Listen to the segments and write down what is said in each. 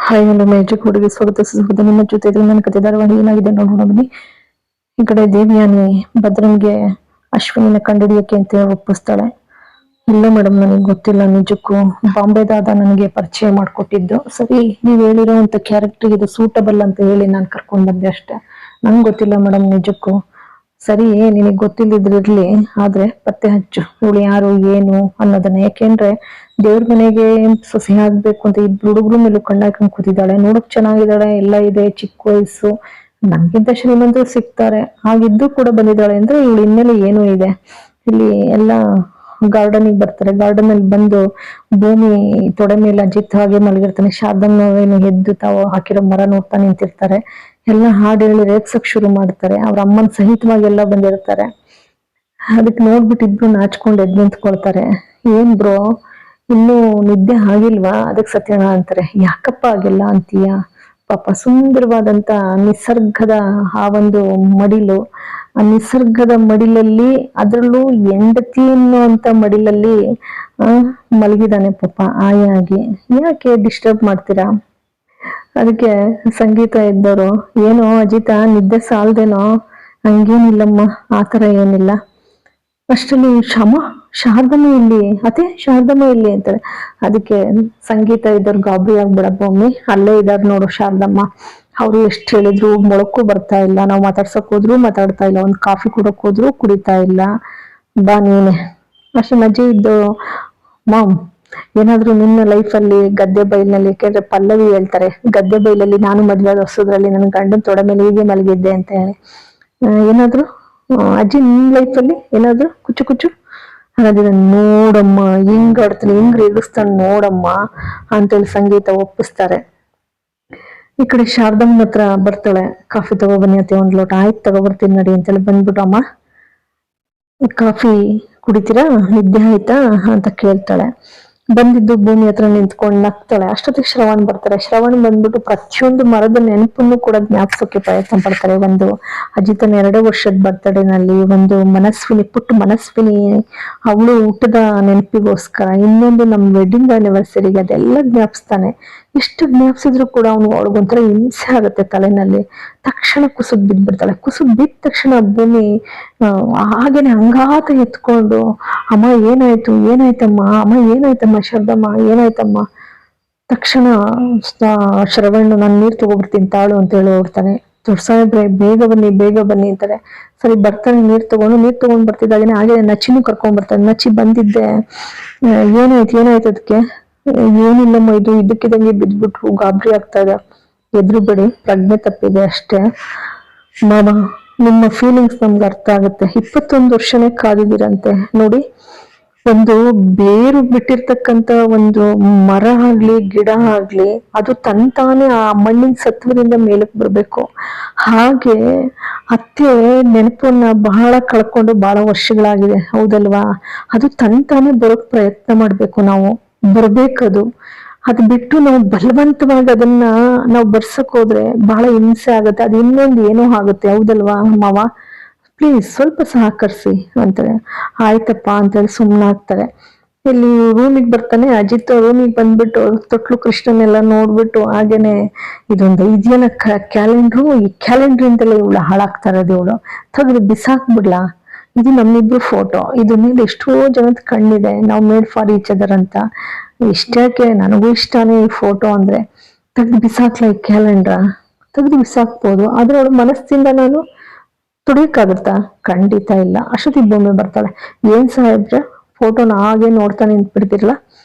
Hi hello magic ಹುಡುಗಿ ಸ್ವಾಗತ ಸುಸ್ವಾಗತ. ನಿಮ್ಮ ಜೊತೆ ಇದ್ರೆ ನನ್ನ ಕತೆ ಧಾರಾವಾಹಿ ಏನಾಗಿದೆ ನೋಡೋಣ ಬನ್ನಿ. ಈ ಕಡೆ ದೇವಿಯಾನಿ ಭದ್ರನ್ಗೆ ಅಶ್ವಿನಿನ ಕಂಡಿಡಿಯಕ್ಕೆ ಅಂತ ಒಪ್ಪಿಸ್ತಾಳೆ. ಇಲ್ಲ ಮೇಡಮ್, ನನಗೆ ಗೊತ್ತಿಲ್ಲ, ನಿಜಕ್ಕೂ ಬಾಂಬೆದಾದ ನನಗೆ ಪರಿಚಯ ಮಾಡ್ಕೊಟ್ಟಿದ್ದು. ಸರಿ, ನೀವು ಹೇಳಿರೋಂಥ ಕ್ಯಾರೆಕ್ಟರ್ ಇದು ಸೂಟಬಲ್ ಅಂತ ಹೇಳಿ ನಾನು ಕರ್ಕೊಂಡ್ ಬಂದೆ ಅಷ್ಟೇ. ನಂಗೆ ಗೊತ್ತಿಲ್ಲ ಮೇಡಮ್, ನಿಜಕ್ಕೂ. ಸರಿ, ನಿನಗೆ ಗೊತ್ತಿಲ್ಲದಿರ್ಲಿ, ಆದ್ರೆ ಪತ್ತೆ ಹಚ್ಚು ಇವಳು ಯಾರು ಏನು ಅನ್ನೋದನ್ನ. ಯಾಕೆಂದ್ರೆ ದೇವ್ರ ಮನೆಗೆ ಸೊಸೆ ಆಗ್ಬೇಕು ಅಂತ ಇಬ್ಬರು ಹುಡುಗರು ಮೇಲೂ ಕಣ್ಣಾಕೊಂಡ್ ಕೂತಿದ್ದಾಳೆ. ನೋಡಕ್ ಚೆನ್ನಾಗಿದ್ದಾಳೆ, ಎಲ್ಲ ಇದೆ, ಚಿಕ್ಕ ವಯಸ್ಸು, ನಮ್ಗಿಂತ ಶ್ರೀಮಂತರು ಸಿಗ್ತಾರೆ, ಹಾಗಿದ್ದು ಕೂಡ ಬಂದಿದ್ದಾಳೆ ಅಂದ್ರೆ ಇವಳು ಹಿನ್ನೆಲೆ ಏನೂ ಇದೆ. ಇಲ್ಲಿ ಎಲ್ಲ ಗಾರ್ಡನಿಗೆ ಬರ್ತಾರೆ. ಗಾರ್ಡನ್ ಅಲ್ಲಿ ಬಂದು ಭೂಮಿ ತೊಡೆ ಮೇಲೆ ಅಜಿತ್ ಹಾಗೆ ಮಲಗಿರ್ತಾನೆ. ಶಾರದಮ್ಮನವೇನು ಎದ್ದು ತಾವು ಹಾಕಿರೋ ಮರ ನೋಡ್ತಾ ನಿಂತಿರ್ತಾರೆ. ಎಲ್ಲ ಹಾಡು ಹೇಳಿ ರೇಗ್ಸಕ್ ಶುರು ಮಾಡ್ತಾರೆ. ಅವ್ರ ಅಮ್ಮನ ಸಹಿತವಾಗಿ ಎಲ್ಲ ಬಂದಿರ್ತಾರೆ. ಅದಕ್ಕೆ ನೋಡ್ಬಿಟ್ಟು ಇಬ್ರು ನಾಚ್ಕೊಂಡು ಎದ್ ನಿಂತ್ಕೊಳ್ತಾರೆ. ಏನ್ ಬ್ರೋ, ಇನ್ನೂ ನಿದ್ದೆ ಆಗಿಲ್ವಾ? ಅದಕ್ಕೆ ಸತ್ಯನ ಅಂತಾರೆ. ಯಾಕಪ್ಪ ಆಗಿಲ್ಲ ಅಂತೀಯ? ಪಾಪ ಸುಂದರವಾದಂತ ನಿಸರ್ಗದ ಆ ಒಂದು ಮಡಿಲು, ಆ ನಿಸರ್ಗದ ಮಡಿಲಲ್ಲಿ, ಅದರಲ್ಲೂ ಹೆಂಡತಿ ಅನ್ನುವಂತ ಮಡಿಲಲ್ಲಿ ಮಲಗಿದಾನೆ ಪಾಪ ಆಯಾಗಿ. ಯಾಕೆ ಡಿಸ್ಟರ್ಬ್ ಮಾಡ್ತೀರಾ? ಅದಕ್ಕೆ ಸಂಗೀತ ಇದ್ದವರು, ಏನೋ ಅಜಿತ ನಿದ್ದೆ ಸಾಲ್ದೇನೋ? ಹಂಗೇನಿಲ್ಲಮ್ಮ, ಆತರ ಏನಿಲ್ಲ. ಅಷ್ಟರಲ್ಲಿ ಶಾರದಮ್ಮ ಇಲ್ಲಿ, ಅದೇ ಶಾರದಮ್ಮ ಇಲ್ಲಿ ಅಂತಾರೆ. ಅದಕ್ಕೆ ಸಂಗೀತ ಇದ್ದವ್ರು ಗಾಬರಿ ಆಗ್ಬಿಡಪ್ಪ ಒಮ್ಮೆ, ಅಲ್ಲೇ ಇದಾರೆ ನೋಡು ಶಾರದಮ್ಮ. ಅವ್ರು ಎಷ್ಟು ಹೇಳಿದ್ರು ಮೊಳಕು ಬರ್ತಾ ಇಲ್ಲ. ನಾವು ಮಾತಾಡ್ಸಕ್ ಹೋದ್ರು ಮಾತಾಡ್ತಾ ಇಲ್ಲ, ಒಂದ್ ಕಾಫಿ ಕುಡಕ್ ಹೋದ್ರು ಕುಡಿತಾ ಇಲ್ಲ. ಬಾ ನೀನೆ. ಅಷ್ಟು ಅಜ್ಜಿ ಇದ್ದು, ಮಾಮ್ ಏನಾದ್ರೂ ನಿನ್ನ ಲೈಫಲ್ಲಿ ಗದ್ದೆ ಬೈಲ್ನಲ್ಲಿ, ಯಾಕೆಂದ್ರೆ ಪಲ್ಲವಿ ಹೇಳ್ತಾರೆ, ಗದ್ದೆ ಬೈಲಲ್ಲಿ ನಾನು ಮದ್ವೆ ಆದ ಹೊಸದ್ರಲ್ಲಿ ನನ್ನ ಗಂಡನ ತೊಡೆ ಮೇಲೆ ಹೀಗೆ ಮಲಗಿದ್ದೆ ಅಂತ ಹೇಳಿ. ಏನಾದ್ರು ಅಜ್ಜಿ ನಿನ್ ಲೈಫಲ್ಲಿ ಏನಾದ್ರು ಕುಚ್ಚು ಕುಚ್ಚು ಅನ್ನೋದಿನ? ನೋಡಮ್ಮ ಹಿಂಗ್ ಆಡ್ತಾನೆ, ಹಿಂಗ್ ರೇಗಿಸ್ತಾನೆ ನೋಡಮ್ಮ ಅಂತೇಳಿ ಸಂಗೀತ ಒಪ್ಪಿಸ್ತಾರೆ. ಈ ಕಡೆ ಶಾರದಮ್ಮನ ಹತ್ರ ಬರ್ತಾಳೆ. ಕಾಫಿ ತಗೊಬನ್ನಿ ಅತ್ತೆ, ಒಂದ್ ಲೋಟ. ಆಯ್ತು ತಗೊಬರ್ತೀನಿ ನಡಿ ಅಂತೇಳಿ ಬಂದ್ಬಿಟ್ಟು, ಅಮ್ಮ ಕಾಫಿ ಕುಡಿತೀರಾ, ನಿದ್ದೆ ಆಯ್ತಾ ಅಂತ ಕೇಳ್ತಾಳೆ. ಬಂದಿದ್ದು ಭೂಮಿ ಹತ್ರ ನಿಂತ್ಕೊಂಡು ನಗ್ತಾಳೆ. ಅಷ್ಟೊತ್ತಿಗೆ ಶ್ರವಣ್ ಬರ್ತಾರೆ. ಶ್ರವಣ್ ಬಂದ್ಬಿಟ್ಟು ಪ್ರತಿಯೊಂದು ಮರದ ನೆನಪನ್ನು ಕೂಡ ಜ್ಞಾಪಿಸೋಕೆ ಪ್ರಯತ್ನ ಪಡ್ತಾರೆ. ಒಂದು ಅಜಿತನ 2 ವರ್ಷದ ಬರ್ತಡೇನಲ್ಲಿ, ಒಂದು ಮನಸ್ವಿನಿ, ಪುಟ್ಟ ಮನಸ್ವಿನಿ ಅವಳು ಊಟದ ನೆನಪಿಗೋಸ್ಕರ, ಇನ್ನೊಂದು ನಮ್ಮ ವೆಡ್ಡಿಂಗ್ ಆನಿವರ್ಸರಿಗೆ, ಅದೆಲ್ಲ ಜ್ಞಾಪಿಸ್ತಾನೆ. ಎಷ್ಟು ಜ್ಞಾಪಿಸಿದ್ರು ಕೂಡ ಅವಳಿಗೊಂಥರ ಹಿಂಸೆ ಆಗುತ್ತೆ ತಲೆನಲ್ಲಿ. ತಕ್ಷಣ ಕುಸಿದ್ ಬಿದ್ಬಿಡ್ತಾಳೆ. ಕುಸಿದ್ ಬಿದ್ದ ತಕ್ಷಣ ಭೂಮಿ ಹಾಗೇನೆ ಹಂಗಾತ ಎತ್ಕೊಂಡು, ಅಮ್ಮ ಏನಾಯ್ತು, ಏನಾಯ್ತಮ್ಮ, ಅಮ್ಮ ಏನಾಯ್ತಮ್ಮ, ಶಾರದಮ್ಮ ಏನಾಯ್ತಮ್ಮ? ತಕ್ಷಣ ಶ್ರವಣ್, ನಾನು ನೀರ್ ತಗೊಬರ್ತೀನಿ ತಾಳು ಅಂತ ಹೇಳಿ ಓಡ್ತಾನೆ. ದೊಡ್ಡ ಸಾಹೇಬ್ರೆ ಬೇಗ ಬನ್ನಿ ಬೇಗ ಬನ್ನಿ ಅಂತಾರೆ. ಸರಿ ಬರ್ತಾನೆ, ನೀರ್ ತಗೊಂಡ್ ಬರ್ತಿದ್ದಾಗೇನೆ ಹಾಗೆ ನಚ್ಚಿನೂ ಕರ್ಕೊಂಡ್ ಬರ್ತಾನೆ. ನಚ್ಚಿ ಬಂದಿದ್ದೆ, ಏನಾಯ್ತು ಅದಕ್ಕೆ? ಏನಿಲ್ಲಮ್ಮ, ಇದು ಇದ್ದಕ್ಕಿದಂಗೆ ಬಿದ್ಬಿಟ್ರು, ಗಾಬರಿ ಆಗ್ತಾ ಇದೆ. ಎದುರುಬೇಡಿ, ಪ್ರಜ್ಞೆ ತಪ್ಪಿದೆ ಅಷ್ಟೇ. ಮಾಮ, ನಿಮ್ಮ ಫೀಲಿಂಗ್ಸ್ ನಮ್ಗೆ ಅರ್ಥ ಆಗುತ್ತೆ. 21 ವರ್ಷನೇ ಕಾದಿದ್ದೀರಂತೆ ನೋಡಿ. ಒಂದು ಬೇರು ಬಿಟ್ಟಿರ್ತಕ್ಕಂತ ಒಂದು ಮರ ಆಗ್ಲಿ ಗಿಡ ಆಗ್ಲಿ, ಅದು ತಾನೇ ಆ ಮಣ್ಣಿನ ಸತ್ವದಿಂದ ಮೇಲಕ್ಕೆ ಬರ್ಬೇಕು. ಹಾಗೆ ಅತ್ತೆ ನೆನಪನ್ನ ಬಹಳ ಕಳ್ಕೊಂಡು ಬಹಳ ವರ್ಷಗಳಾಗಿದೆ, ಹೌದಲ್ವಾ? ಅದು ತಾನೇ ಬರೋಕ್ ಪ್ರಯತ್ನ ಮಾಡ್ಬೇಕು, ನಾವು ಬರ್ಬೇಕದು. ಅದ್ ಬಿಟ್ಟು ನಾವು ಬಲವಂತವಾಗಿ ಅದನ್ನ ನಾವು ಬರ್ಸಕ್ ಹೋದ್ರೆ ಬಹಳ ಹಿಂಸೆ ಆಗುತ್ತೆ. ಅದು ಇನ್ನೊಂದು ಏನೋ ಆಗುತ್ತೆ, ಹೌದಲ್ವಾ ಮಾವ? ಪ್ಲೀಸ್ ಸ್ವಲ್ಪ ಸಹಕರಿಸಿ ಅಂತಾರೆ. ಆಯ್ತಪ್ಪ ಅಂತೇಳಿ ಸುಮ್ಮನಾಗ್ತಾರೆ. ಇಲ್ಲಿ ರೂಮಿಗೆ ಬರ್ತಾನೆ ಅಜಿತ್. ರೂಮಿಗೆ ಬಂದ್ಬಿಟ್ಟು ತೊಟ್ಲು ಕೃಷ್ಣನೆಲ್ಲ ನೋಡ್ಬಿಟ್ಟು, ಹಾಗೇನೆ ಇದೊಂದು ಇದೆಯಲ್ಲ ಕ್ಯಾಲೆಂಡ್ರು, ಈ ಕ್ಯಾಲೆಂಡ್ರಿಂದಲೇ ಇವಳು ಹಾಳಾಗ್ತಾ ಇರೋದು, ಇವಳು ತೆಗೆದು ಬಿಸಾಕ್ಬಿಡ್ಲಾ? ಇದು ನಮ್ಮಿಬ್ರು ಫೋಟೋ, ಇದ್ರ ಮೇಲೆ ಎಷ್ಟೋ ಜನದ ಕಣ್ಣಿದೆ, ನಾವು ಮೇಡ್ ಫಾರ್ ಈಚ್ ಅದರ್ ಅಂತ. ಇಷ್ಟಕ್ಕೆ ನನಗೂ ಇಷ್ಟನೇ ಈ ಫೋಟೋ ಅಂದ್ರೆ. ತೆಗ್ದು ಬಿಸಾಕ್ಲ ಈ ಕ್ಯಾಲೆಂಡ್ರ? ತೆಗ್ದು ಬಿಸಾಕ್ಬೋದು, ಆದ್ರೆ ಅವಳು ಮನಸ್ಸಿಂದ ನಾನು ತುಡಿಯಕ್ಕಾಗತ್ತಾ? ಖಂಡಿತ ಇಲ್ಲ. ಅಷ್ಟೊತ್ತಿಗೆ ಭೂಮಿ ಬರ್ತಾಳೆ. ಏನ್ ಸಾಹೇಬ್ರೆ, ಫೋಟೋನ ಹಾಗೆ ನೋಡ್ತಾ ನಿಂತ್ಬಿಡ್ತಿರಲ್ಲ?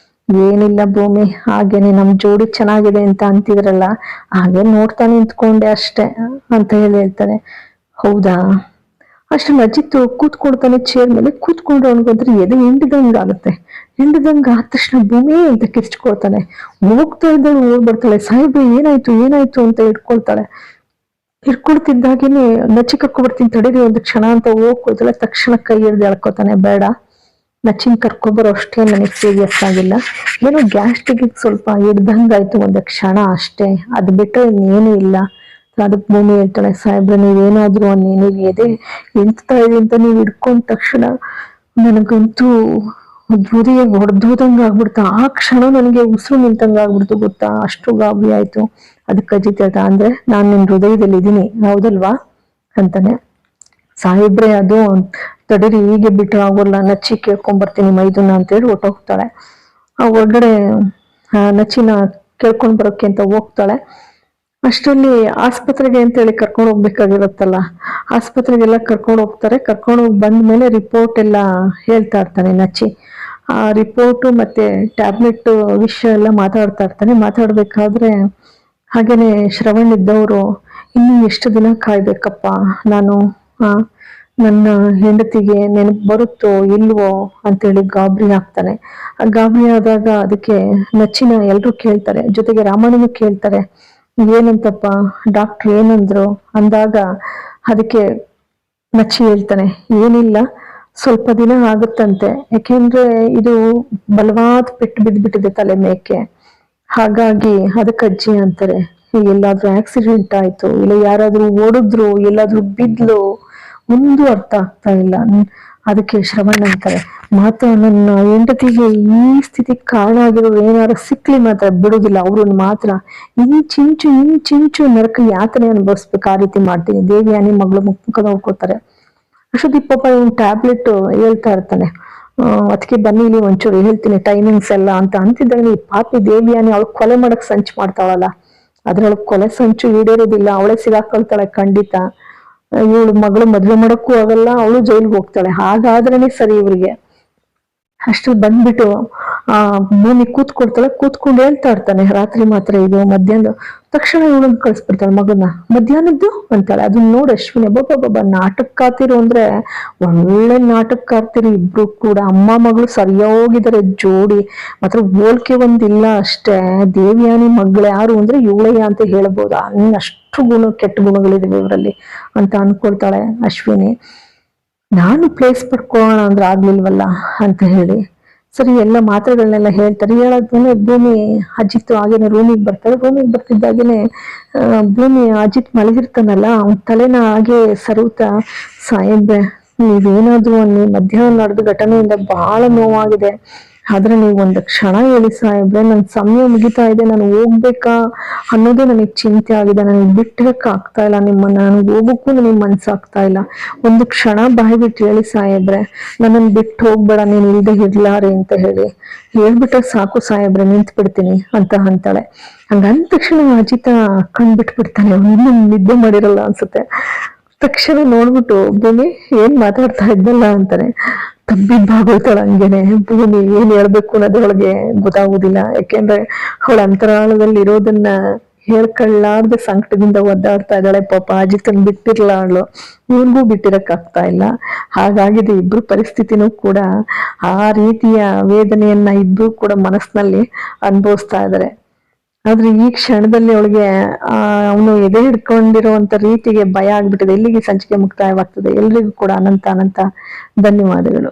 ಏನಿಲ್ಲ ಭೂಮಿ, ಹಾಗೇನೆ ನಮ್ ಜೋಡಿ ಚೆನ್ನಾಗಿದೆ ಅಂತ ಅಂತಿದ್ರಲ್ಲ, ಹಾಗೆ ನೋಡ್ತಾ ನಿಂತ್ಕೊಂಡೆ ಅಷ್ಟೇ ಅಂತ ಹೇಳ್ತಾರೆ. ಹೌದಾ? ಅಷ್ಟೊಂದು ಅಜಿತ್ ಕೂತ್ಕೊಳ್ತಾನೆ ಚೇರ್ ಮೇಲೆ. ಕೂತ್ಕೊಂಡ್ರೆ ಅವನಿಗೊಂದ್ರೆ ಎದೆ ಹಿಂಡಿದಂಗ ಆಗುತ್ತೆ. ಹಿಂಡಿದಂಗ ಆದ ತಕ್ಷಣ ಭೂಮಿ ಅಂತ ಕಿರ್ಚ್ಕೊಳ್ತಾನೆ. ಹೋಗ್ತಾ ಇದ್ದಾಳೆ, ಓಡ್ಬರ್ತಾಳೆ. ಸಾಹೇಬ್ರೆ ಏನಾಯ್ತು ಅಂತ ಹಿಡ್ಕೊಳ್ತಿದ್ದಾಗೇನೆ ನಚ್ಚಿ ಕರ್ಕೊಬರ್ತೀನಿ ತಡೀರಿ ಒಂದು ಕ್ಷಣ ಅಂತ ಹೋಗ್ಕೊಳ್ತಾಳೆ. ತಕ್ಷಣ ಕೈ ಹಿಡ್ದು ಎಳ್ಕೊತಾನೆ. ಬೇಡ, ನಚ್ಚಿನ ಕರ್ಕೊಬರೋ ಅಷ್ಟೇ ನನಗೆ ಸೀರಿಯಸ್ ಆಗಿಲ್ಲ, ಏನೋ ಗ್ಯಾಸ್ಟ್ರಿಕ್ ಸ್ವಲ್ಪ ಹಿಡ್ದಂಗಾಯ್ತು ಒಂದು ಕ್ಷಣ ಅಷ್ಟೇ, ಅದು ಬಿಟ್ಟರೆ ಇನ್ನೇನು ಇಲ್ಲ. ಅದಕ್ಕೆ ಭೂಮಿ ಹೇಳ್ತಾಳೆ, ಸಾಹೇಬ್ರೆ ನೀವೇನಾದ್ರು ಅನ್ನಿ, ನೀವು ಎದೆ ಎಂತ ಇದೆ ಅಂತ ನೀವು ಹಿಡ್ಕೊಂಡ ತಕ್ಷಣ ನನಗಂತೂ ಹೃದಯ ಹೊಡೆದೋದಂಗ ಆಗ್ಬಿಡ್ತಾ. ಆ ಕ್ಷಣ ನನಗೆ ಉಸಿರು ನಿಂತಂಗ ಆಗ್ಬಿಡ್ತು ಗೊತ್ತಾ, ಅಷ್ಟು ಗಾಬರಿ ಆಯ್ತು. ಅದಕ್ಕೆ ಅಜಿತ್ ಹೇಳ್ತಾ, ಅಂದ್ರೆ ನಾನ್ ನಿನ್ ಹೃದಯದಲ್ಲಿ ಇದೀನಿ ಹೌದಲ್ವಾ ಅಂತಾನೆ. ಸಾಹೇಬ್ರೆ ಅದು ತಡೀರಿ, ಹೀಗೆ ಬಿಟ್ರೆ ಆಗೋಲ್ಲ, ನಚ್ಚಿ ಕೇಳ್ಕೊಂಡ್ ಮೈದುನ ಅಂತೇಳಿ ಹೊಟ್ಟೋಗ್ತಾಳೆ. ಆ ಒಳಗಡೆ ನಚ್ಚಿನ ಕೇಳ್ಕೊಂಡ್ ಬರೋಕೆ ಅಂತ ಹೋಗ್ತಾಳೆ. ಅಷ್ಟರಲ್ಲಿ ಆಸ್ಪತ್ರೆಗೆ ಅಂತೇಳಿ ಕರ್ಕೊಂಡು ಹೋಗ್ಬೇಕಾಗಿರುತ್ತಲ್ಲ, ಆಸ್ಪತ್ರೆಗೆಲ್ಲ ಕರ್ಕೊಂಡು ಹೋಗ್ತಾರೆ. ಕರ್ಕೊಂಡು ಹೋಗಿ ಬಂದ್ಮೇಲೆ ರಿಪೋರ್ಟ್ ಎಲ್ಲ ಹೇಳ್ತಾ ಇರ್ತಾನೆ ನಚ್ಚಿ. ಆ ರಿಪೋರ್ಟು ಮತ್ತೆ ಟ್ಯಾಬ್ಲೆಟ್ ವಿಷಯ ಎಲ್ಲ ಮಾತಾಡ್ತಾ ಇರ್ತಾನೆ. ಮಾತಾಡ್ಬೇಕಾದ್ರೆ ಹಾಗೇನೆ ಶ್ರವಣ್ ಇದ್ದವರು, ಇನ್ನು ಎಷ್ಟು ದಿನ ಕಾಯ್ಬೇಕಪ್ಪ ನಾನು, ನನ್ನ ಹೆಂಡತಿಗೆ ನೆನಪು ಬರುತ್ತೋ ಇಲ್ವೋ ಅಂತೇಳಿ ಗಾಬರಿ ಆಗ್ತಾನೆ. ಆ ಗಾಬರಿ ಆದಾಗ ಅದಕ್ಕೆ ನಚ್ಚಿನ ಎಲ್ರು ಕೇಳ್ತಾರೆ, ಜೊತೆಗೆ ರಾಮಣ್ಣನು ಕೇಳ್ತಾರೆ, ಏನಂತಪ್ಪ ಡಾಕ್ಟರ್ ಏನಂದ್ರು ಅಂದಾಗ ಅದಕ್ಕೆ ನಚ್ಚಿ ಹೇಳ್ತಾನೆ, ಏನಿಲ್ಲ, ಸ್ವಲ್ಪ ದಿನ ಆಗುತ್ತಂತೆ, ಯಾಕೆಂದ್ರೆ ಇದು ಬಲವಾದ ಪೆಟ್ಟು ಬಿದ್ದ್ಬಿಟ್ಟಿದೆ ತಲೆ ಮೇಕೆ, ಹಾಗಾಗಿ ಅದಕ್ಕೆ ಅಜ್ಜಿ ಅಂತಾರೆ, ಎಲ್ಲಾದ್ರೂ ಆಕ್ಸಿಡೆಂಟ್ ಆಯ್ತು, ಇಲ್ಲ ಯಾರಾದ್ರೂ ಓಡಿದ್ರು, ಎಲ್ಲಾದ್ರೂ ಬಿದ್ಲು, ಒಂದು ಅರ್ಥ ಆಗ್ತಾ ಇಲ್ಲ. ಅದಕ್ಕೆ ಶ್ರವಣ್ ಅಂತಾರೆ, ಮಾತ್ರ ನನ್ನ ಹೆಂಡತಿಗೆ ಈ ಸ್ಥಿತಿ ಕಾರಣ ಆಗಿರೋರು ಏನಾರು ಸಿಕ್ಲಿ ಮಾತ್ರ ಬಿಡುದಿಲ್ಲ, ಅವ್ರನ್ನ ಮಾತ್ರ ಇಂಚಿಂಚು ನರಕ ಯಾತನೆ ಅನುಭವಿಸ್ಬೇಕು, ಆ ರೀತಿ ಮಾಡ್ತೀನಿ. ದೇವಿಯಾನಿ ಮಗಳು ಮುಖ ನೋಡ್ಕೋತಾರೆ. ಅಷ್ಟೊತ್ತಿಗೆ ಪಾಪ ಇವ್ನು ಟ್ಯಾಬ್ಲೆಟ್ ಹೇಳ್ತಾ ಇರ್ತಾನೆ, ಅದಕ್ಕೆ ಬನ್ನಿ ಇಲ್ಲಿ ಒಂಚೂರು ಹೇಳ್ತೀನಿ ಟೈಮಿಂಗ್ಸ್ ಎಲ್ಲ ಅಂತ ಅಂತಿದ್ದಾಗ, ಈ ಪಾಪಿ ದೇವಿಯಾನಿ ಅವಳು ಕೊಲೆ ಮಾಡಕ್ ಸಂಚು ಮಾಡ್ತಾವಳಲ್ಲ, ಅದ್ರೊಳಗೆ ಕೊಲೆ ಸಂಚು ಈಡೇರೋದಿಲ್ಲ, ಅವಳೇ ಸಿಗಾಕೊಳ್ತಾಳೆ ಖಂಡಿತ. ಇವಳು ಮಗಳು ಮದ್ವೆ ಮಾಡಕ್ಕೂ ಆಗಲ್ಲ, ಅವಳು ಜೈಲ್ಗೆ ಹೋಗ್ತಾಳೆ. ಹಾಗಾದ್ರೇನೆ ಸರಿ ಇವ್ರಿಗೆ. ಅಷ್ಟು ಬಂದ್ಬಿಟ್ಟು ಭೂಮಿ ಕೂತ್ಕೊಡ್ತಾಳೆ. ಕೂತ್ಕೊಂಡು ಹೇಳ್ತಾ ಇರ್ತಾನೆ, ರಾತ್ರಿ ಮಾತ್ರ ಇದು ಮಧ್ಯಾಹ್ನ. ತಕ್ಷಣ ಇವಳನ್ನ ಕಳಿಸ್ಬಿಡ್ತಾಳೆ ಮಗನ. ಮಧ್ಯಾಹ್ನದ್ದು ಅಂತಾಳೆ. ಅದನ್ನ ನೋಡಿ ಅಶ್ವಿನಿ, ಒಬ್ಬೊಬ್ಬ ನಾಟಕಕಾರ್ತಿರು ಅಂದ್ರೆ ಒಳ್ಳೆ ನಾಟಕಕಾರ್ತಿರು ಇಬ್ರು ಕೂಡ. ಅಮ್ಮ ಮಗಳು ಸರಿಯೋಗಿದ್ದಾರೆ ಜೋಡಿ, ಮಾತ್ರ ಹೋಲ್ಕೆ ಒಂದಿಲ್ಲ ಅಷ್ಟೇ. ದೇವಿಯಾನಿ ಮಗಳು ಯಾರು ಅಂದ್ರೆ ಇವಳಯ್ಯ ಅಂತ ಹೇಳ್ಬೋದು. ಅಷ್ಟು ಕೆಟ್ಟ ಗುಣಗಳಿದಾವೆ ಇವರಲ್ಲಿ ಅಂತ ಅನ್ಕೊಳ್ತಾಳೆ ಅಶ್ವಿನಿ. ನಾನು ಪ್ಲೇಸ್ ಪಡ್ಕೊಳ್ಳೋಣ ಅಂದ್ರೆ ಆಗ್ಲಿಲ್ವಲ್ಲ ಅಂತ ಹೇಳಿ, ಸರಿ ಎಲ್ಲ ಮಾತ್ರೆಗಳನ್ನೆಲ್ಲ ಹೇಳ್ತಾರೆ. ಹೇಳಾದ್ಮೇಲೆ ಭೂಮಿ ಅಜಿತ್ ಹಾಗೇನೆ ರೂಮಿಗೆ ಬರ್ತಾರೆ. ರೂಮಿಗೆ ಬರ್ತಿದ್ದಾಗೇನೆ ಭೂಮಿ ಅಜಿತ್ ಮಲಗಿರ್ತಾನಲ್ಲ, ಅವನ ತಲೆನ ಹಾಗೆ ಸರುತ್ತಾ, ಸಾಹೇಬ್ರೆ ನೀವೇನಾದ್ರೂ ಅನ್ನಿ, ಮಧ್ಯಾಹ್ನ ನಡೆದ ಘಟನೆಯಿಂದ ಬಹಳ ನೋವಾಗಿದೆ, ಆದ್ರೆ ನೀವು ಒಂದು ಕ್ಷಣ ಹೇಳಿ ಸಾಹೇಬ್ರೆ, ನನ್ ಸಮಯ ಮುಗಿತಾ ಇದೆ, ನಾನು ಹೋಗ್ಬೇಕಾ ಅನ್ನೋದೇ ನನಗೆ ಚಿಂತೆ ಆಗಿದೆ, ನನಗೆ ಬಿಟ್ಟಕ್ಕೆ ಆಗ್ತಾ ಇಲ್ಲ ನಿಮ್ಮನ್ನ, ನನಗೆ ಹೋಗಕ್ಕೂ ನನಗೆ ಮನ್ಸಾಗ್ತಾ ಇಲ್ಲ, ಒಂದು ಕ್ಷಣ ಬಾಯಿ ಬಿಟ್ಟು ಹೇಳಿ ಸಾಹೇಬ್ರೆ, ನನ್ನನ್ನು ಬಿಟ್ಟು ಹೋಗ್ಬೇಡ, ನೀನು ಇಲ್ದೆ ಇರ್ಲಾರೆ ಅಂತ ಹೇಳ್ಬಿಟ್ರೆ ಸಾಕು ಸಾಹೇಬ್ರೆ, ನಿಂತು ಬಿಡ್ತೀನಿ ಅಂತ ಅಂತಾಳೆ. ಹಂಗಂದ ತಕ್ಷಣ ಅಜಿತ ಕಣ್ಬಿಟ್ಬಿಡ್ತಾನೆ, ಇನ್ನೂ ನಿದ್ದೆ ಮಾಡಿರಲ್ಲ ಅನ್ಸುತ್ತೆ. ತಕ್ಷಣ ನೋಡ್ಬಿಟ್ಟು ಭೂಮಿ ಏನ್ ಮಾತಾಡ್ತಾ ಇದ್ದಲ್ಲ ಅಂತಾನೆ. ತಬ್ಬಿಬ್ಬಾಗೋಯ್ತಾಳ ಹಂಗೇನೆ ಭೂಮಿ. ಏನ್ ಹೇಳ್ಬೇಕು ಅನ್ನೋದ್ರೊಳಗೆ ಗೊತ್ತಾಗುದಿಲ್ಲ, ಯಾಕೆಂದ್ರೆ ಅವಳ ಅಂತರಾಳದಲ್ಲಿ ಇರೋದನ್ನ ಹೇಳ್ಕೊಳ್ಳಾರ್ದೆ ಸಂಕಟದಿಂದ ಒದ್ದಾಡ್ತಾ ಇದ್ದಾಳೆ. ಪಾಪ ಅಜಿತನ್ ಬಿಟ್ಟಿರ್ಲಾಳು, ಇವನ್ಗೂ ಬಿಟ್ಟಿರಕ್ ಆಗ್ತಾ ಇಲ್ಲ. ಹಾಗಾಗಿದೆ ಇಬ್ರು ಪರಿಸ್ಥಿತಿನೂ ಕೂಡ. ಆ ರೀತಿಯ ವೇದನೆಯನ್ನ ಇಬ್ರು ಕೂಡ ಮನಸ್ಸಿನಲ್ಲಿ ಅನುಭವಿಸ್ತಾ ಇದ್ದಾರೆ. ಆದ್ರೆ ಈ ಕ್ಷಣದಲ್ಲಿ ಅವಳಿಗೆ ಅವನು ಎದೆ ಹಿಡ್ಕೊಂಡಿರುವಂತ ರೀತಿಗೆ ಭಯ ಆಗ್ಬಿಟ್ಟಿದೆ. ಇಲ್ಲಿಗೆ ಸಂಚಿಕೆ ಮುಕ್ತಾಯವಾಗ್ತದೆ. ಎಲ್ರಿಗೂ ಕೂಡ ಅನಂತ ಧನ್ಯವಾದಗಳು.